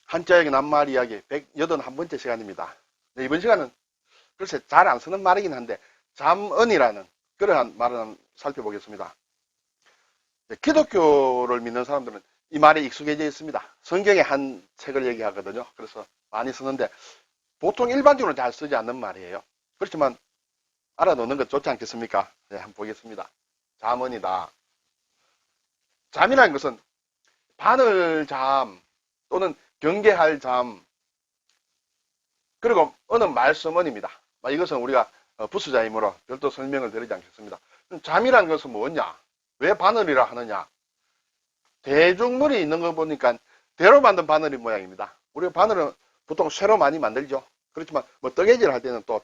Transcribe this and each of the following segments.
한자역의 낱말 이야기 181번째 시간입니다. 네, 이번 시간은 글쎄 잘 안 쓰는 말이긴 한데 잠언이라는 그러한 말을 한번 살펴보겠습니다. 네, 기독교를 믿는 사람들은 이 말에 익숙해져 있습니다. 성경의 한 책을 얘기하거든요. 그래서 많이 쓰는데 보통 일반적으로 잘 쓰지 않는 말이에요. 그렇지만 알아놓는 것 좋지 않겠습니까? 네, 한번 보겠습니다. 잠언이다. 잠이라는 것은 바늘 잠 또는 경계할 잠, 그리고 어느 말씀언입니다. 이것은 우리가 부수자이므로 별도 설명을 드리지 않겠습니다. 잠이라는 것은 뭐냐? 왜 바늘이라 하느냐? 대중물이 있는 거 보니까 대로 만든 바늘이 모양입니다. 우리가 바늘은 보통 쇠로 많이 만들죠. 그렇지만 뭐 뜨개질 할 때는 또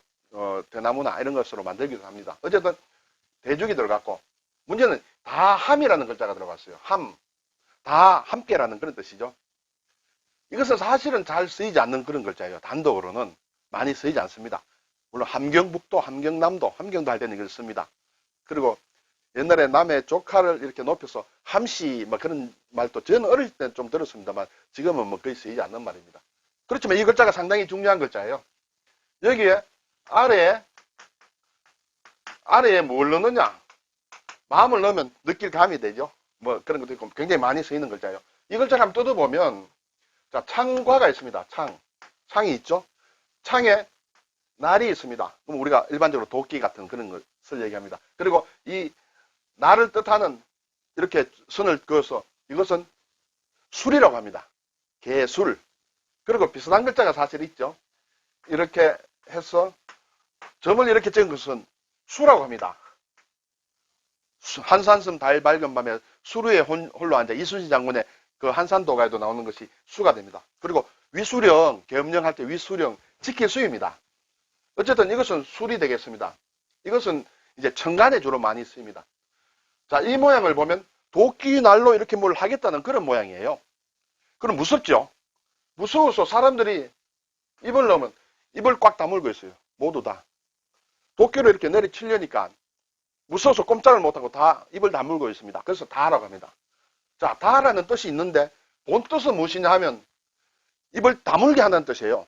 대나무나 이런 것으로 만들기도 합니다. 어쨌든 대죽이 들어갔고, 문제는 다함이라는 글자가 들어갔어요. 함, 다 함께라는 그런 뜻이죠. 이것은 사실은 잘 쓰이지 않는 그런 글자예요. 단독으로는 많이 쓰이지 않습니다. 물론 함경북도, 함경남도, 함경도 할 때는 이걸 씁니다. 그리고 옛날에 남의 조카를 이렇게 높여서 함씨 뭐 그런 말도 저는 어릴 때 좀 들었습니다만 지금은 뭐 거의 쓰이지 않는 말입니다. 그렇지만 이 글자가 상당히 중요한 글자예요. 여기에 아래에 뭘 넣느냐? 마음을 넣으면 느낄 감이 되죠. 뭐 그런 것도 있고 굉장히 많이 쓰이는 글자예요. 이 글자를 한번 뜯어보면, 자, 창과가 있습니다. 창이 있죠. 창에 날이 있습니다. 그럼 우리가 일반적으로 도끼 같은 그런 것을 얘기합니다. 그리고 이 날을 뜻하는 이렇게 선을 그어서 이것은 술이라고 합니다. 개술. 그리고 비슷한 글자가 사실 있죠. 이렇게 해서 점을 이렇게 찍은 것은 수라고 합니다. 한산섬 달 밝은 밤에 수루에 홀로 앉아 이순신 장군의 그 한산도가에도 나오는 것이 수가 됩니다. 그리고 위수령, 계엄령할 때 위수령, 지킬 수입니다. 어쨌든 이것은 술이 되겠습니다. 이것은 이제 천간에 주로 많이 쓰입니다. 자, 이 모양을 보면 도끼 날로 이렇게 뭘 하겠다는 그런 모양이에요. 그럼 무섭죠? 무서워서 사람들이 입을 넣으면 입을 꽉 다물고 있어요. 모두 다. 도끼로 이렇게 내리치려니까 무서워서 꼼짝을 못하고 다 입을 다물고 있습니다. 그래서 다라고 합니다. 자, 다라는 뜻이 있는데 본 뜻은 무엇이냐 하면 입을 다물게 하는 뜻이에요.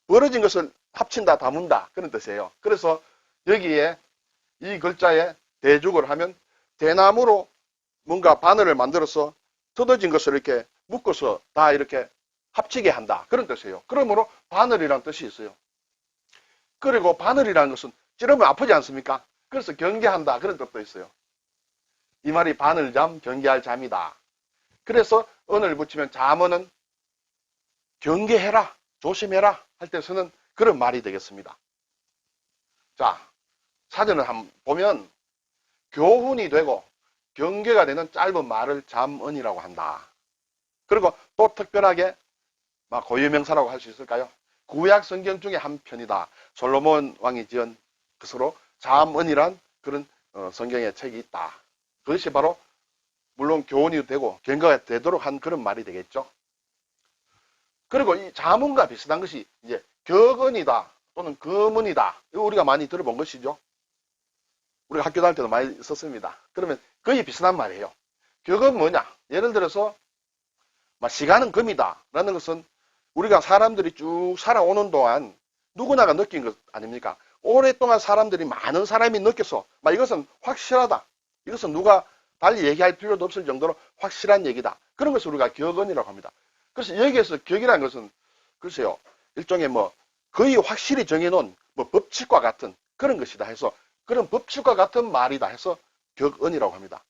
벌어진 것을 합친다, 다문다 그런 뜻이에요. 그래서 여기에 이 글자에 대죽을 하면 대나무로 뭔가 바늘을 만들어서 뜯어진 것을 이렇게 묶어서 다 이렇게 합치게 한다 그런 뜻이에요. 그러므로 바늘이라는 뜻이 있어요. 그리고 바늘이라는 것은 찌르면 아프지 않습니까? 그래서 경계한다 그런 뜻도 있어요. 이 말이 바늘잠, 경계할 잠이다. 그래서 언을 붙이면 잠언은 경계해라, 조심해라 할 때 쓰는 그런 말이 되겠습니다. 자, 사전을 한번 보면 교훈이 되고 경계가 되는 짧은 말을 잠언이라고 한다. 그리고 또 특별하게 고유명사라고 할 수 있을까요? 구약 성경 중에 한 편이다. 솔로몬 왕이 지은 것으로 잠언이란 그런 성경의 책이 있다. 그것이 바로 물론 교훈이 되고 경계가 되도록 한 그런 말이 되겠죠. 그리고 이 잠언과 비슷한 것이 이제 격언이다 또는 거문이다. 이거 우리가 많이 들어본 것이죠. 우리가 학교 다닐 때도 많이 썼습니다. 그러면 거의 비슷한 말이에요. 격언 뭐냐? 예를 들어서 시간은 금이다 라는 것은 우리가 사람들이 쭉 살아오는 동안 누구나가 느낀 것 아닙니까? 오랫동안 사람들이 많은 사람이 느껴서 이것은 확실하다. 이것은 누가 달리 얘기할 필요도 없을 정도로 확실한 얘기다. 그런 것을 우리가 격언이라고 합니다. 그래서 여기에서 격이라는 것은 글쎄요, 일종의 거의 확실히 정해놓은 법칙과 같은 그런 것이다 해서 그런 법칙과 같은 말이다 해서 격언이라고 합니다.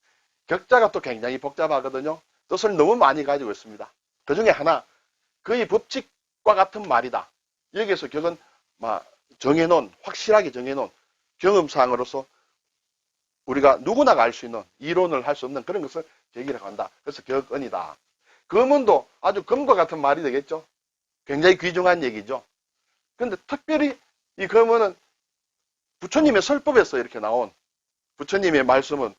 격자가 또 굉장히 복잡하거든요. 뜻을 너무 많이 가지고 있습니다. 그 중에 하나, 거의 법칙과 같은 말이다. 여기에서 격은 정해놓은, 확실하게 정해놓은 경험상으로서 우리가 누구나 알 수 있는 이론을 할 수 없는 그런 것을 격이라고 한다. 그래서 격언이다. 거문도 아주 금과 같은 말이 되겠죠. 굉장히 귀중한 얘기죠. 그런데 특별히 이 거문은 부처님의 설법에서 이렇게 나온 부처님의 말씀은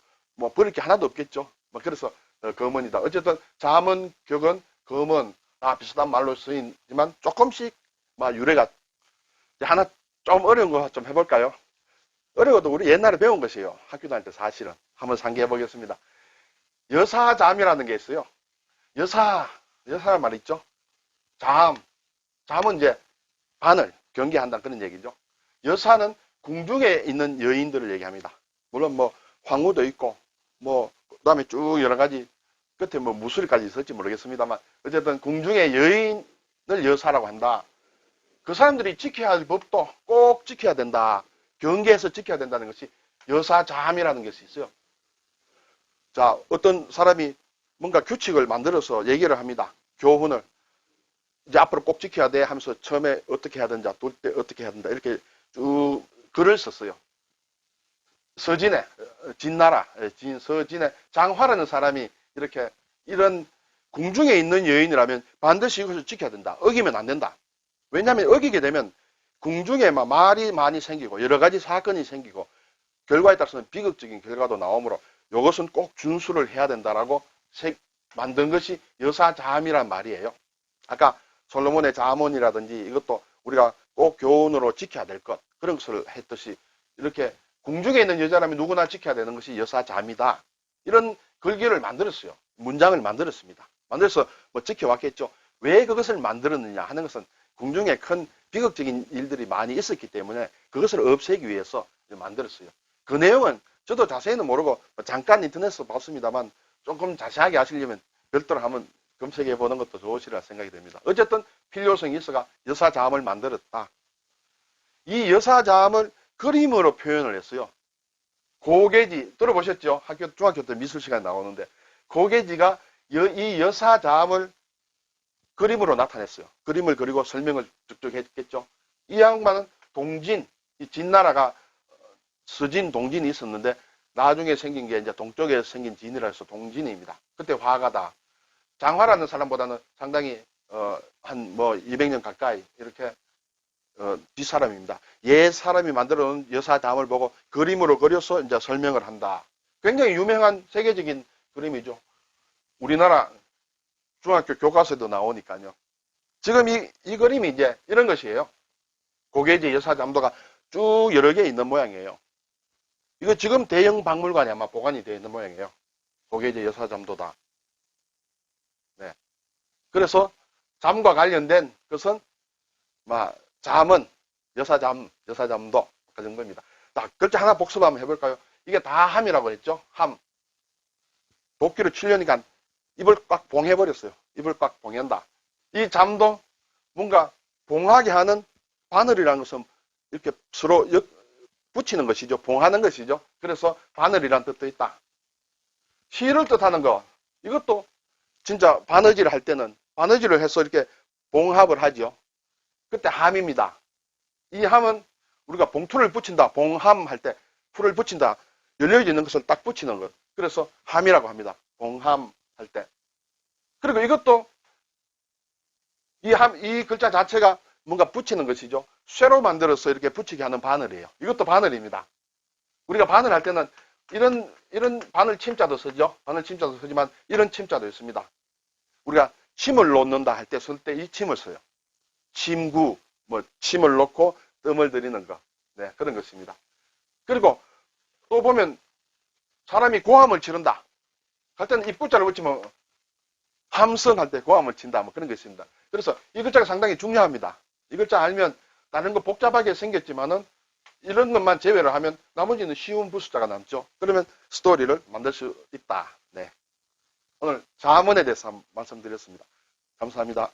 버릴 게 하나도 없겠죠. 그래서 거문이다. 어쨌든 잠언, 격언, 거문 비슷한 말로 쓰이지만 조금씩 유래가 하나 좀 어려운 거 좀 해볼까요? 어려워도 우리 옛날에 배운 것이에요. 학교 다닐 때 사실은. 한번 상기해 보겠습니다. 여사잠이라는 게 있어요. 여사 말 있죠? 잠은 이제 바늘, 경계한다 그런 얘기죠. 여사는 궁중에 있는 여인들을 얘기합니다. 물론 뭐 황후도 있고 뭐 그다음에 쭉 여러 가지 끝에 뭐 무술까지 있을지 모르겠습니다만 어쨌든 궁중의 여인을 여사라고 한다. 그 사람들이 지켜야 할 법도 꼭 지켜야 된다. 경계에서 지켜야 된다는 것이 여사잠이라는 것이 있어요. 자, 어떤 사람이 뭔가 규칙을 만들어서 얘기를 합니다. 교훈을. 이제 앞으로 꼭 지켜야 돼 하면서 처음에 어떻게 해야 된다, 둘 때 어떻게 해야 된다, 이렇게 쭉 글을 썼어요. 서진에, 진나라, 서진에 장화라는 사람이 이렇게 이런 궁중에 있는 여인이라면 반드시 이것을 지켜야 된다. 어기면 안 된다. 왜냐하면 어기게 되면 궁중에 막 말이 많이 생기고 여러 가지 사건이 생기고 결과에 따라서는 비극적인 결과도 나오므로 이것은 꼭 준수를 해야 된다라고 만든 것이 여사잠이란 말이에요. 아까 솔로몬의 잠언이라든지 이것도 우리가 꼭 교훈으로 지켜야 될 것 그런 것을 했듯이 이렇게 궁중에 있는 여자라면 누구나 지켜야 되는 것이 여사잠이다. 이런 글귀를 만들었어요. 문장을 만들었습니다. 만들어서 뭐 지켜왔겠죠. 왜 그것을 만들었느냐 하는 것은 궁중에 큰 비극적인 일들이 많이 있었기 때문에 그것을 없애기 위해서 만들었어요. 그 내용은 저도 자세히는 모르고 잠깐 인터넷에서 봤습니다만 조금 자세하게 아시려면 별도로 한번 검색해 보는 것도 좋으시리라 생각이 됩니다. 어쨌든 필요성이 있어가 여사잠을 만들었다. 이 여사잠을 그림으로 표현을 했어요. 고개지 들어보셨죠? 중학교 때 미술 시간에 나오는데 고개지가 이 여사잠을 그림으로 나타냈어요. 그림을 그리고 설명을 쭉쭉 했겠죠. 이 양반은 동진, 이 진나라가 서진, 동진이 있었는데 나중에 생긴 게 이제 동쪽에 생긴 진이라 해서 동진입니다. 그때 화가다. 장화라는 사람보다는 상당히 한 뭐 200년 가까이 이렇게 뒷사람입니다. 옛 사람이 만들어 놓은 여사잠을 보고 그림으로 그려서 이제 설명을 한다. 굉장히 유명한 세계적인 그림이죠. 우리나라 중학교 교과서에도 나오니까요. 지금 이 그림이 이제 이런 것이에요. 고개지 여사잠도가 쭉 여러 개 있는 모양이에요. 이거 지금 대형 박물관에 아마 보관이 되어 있는 모양이에요. 고개지 여사잠도다. 네. 그래서 잠과 관련된 것은 잠은 여사잠도 그 정도입니다. 자, 글자 하나 복습 한번 해볼까요? 이게 다 함이라고 했죠. 함. 도끼를 치려니까 입을 꽉 봉해버렸어요. 입을 꽉 봉한다. 이 잠도 뭔가 봉하게 하는 바늘이라는 것은 이렇게 서로 붙이는 것이죠. 봉하는 것이죠. 그래서 바늘이란 뜻도 있다. 실을 뜻하는 거 이것도 진짜 바느질을 할 때는 바느질을 해서 이렇게 봉합을 하죠. 그때 함입니다. 이 함은 우리가 봉투를 붙인다. 봉함 할 때 풀을 붙인다. 열려있는 것을 딱 붙이는 것. 그래서 함이라고 합니다. 봉함 할 때. 그리고 이것도 이 글자 자체가 뭔가 붙이는 것이죠. 쇠로 만들어서 이렇게 붙이게 하는 바늘이에요. 이것도 바늘입니다. 우리가 바늘 할 때는 이런 바늘 침자도 쓰죠. 바늘 침자도 쓰지만 이런 침자도 있습니다. 우리가 침을 놓는다 할 때 쓸 때 이 침을 써요. 침구, 침을 놓고 뜸을 들이는 것. 네, 그런 것입니다. 그리고 또 보면 사람이 고함을 지른다. 할 때는 입구자를 붙이면 함성할 때 고함을 친다. 뭐 그런 게 있습니다. 그래서 이 글자가 상당히 중요합니다. 이 글자 알면 다른 거 복잡하게 생겼지만은 이런 것만 제외를 하면 나머지는 쉬운 부수자가 남죠. 그러면 스토리를 만들 수 있다. 네. 오늘 잠언에 대해서 말씀드렸습니다. 감사합니다.